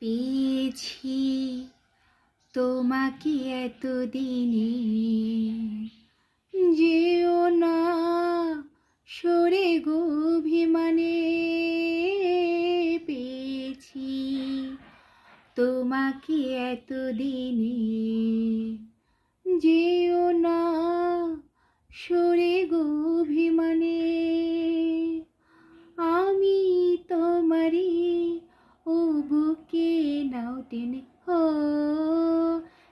পেয়েছি তোমাকে এতদিনে, যেও না সরে গো অভিমানে। পেয়েছি তোমাকে এতদিনে, যেও না সরে গো অভিমানে। আমি তোমারই ও বুকে নাও টেনে, ও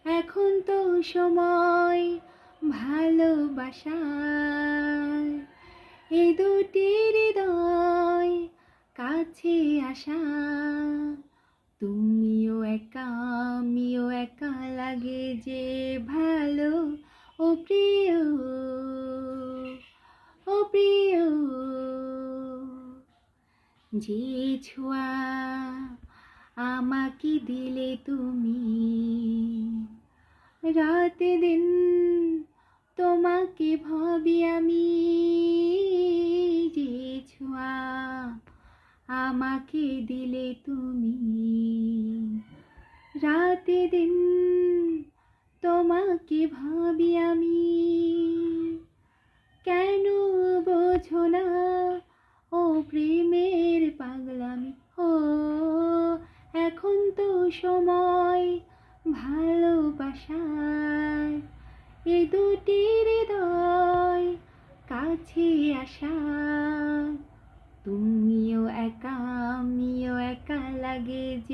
এখন তো সময় ভালোবাসার, এ দুটি হৃদয় কাছে আসা। তুমিও একা আমিও একা লাগে যে ভালো, ও প্রিয় ও প্রিয়। যে ছোঁয়া আমাকে দিলে তুমি, রাতে দিন তোমাকে ভাবি আমি। যে ছোঁয়া আমাকে দিলে তুমি, রাতে দিন তোমাকে ভাবি আমি। কেন বোঝো না ও প্রেমের পাগলামি, ও এখন তো সময় ভালোবাসার, এ দুটি হৃদয় কাছে আসা। তুমিও একা আমিও একা লাগে যে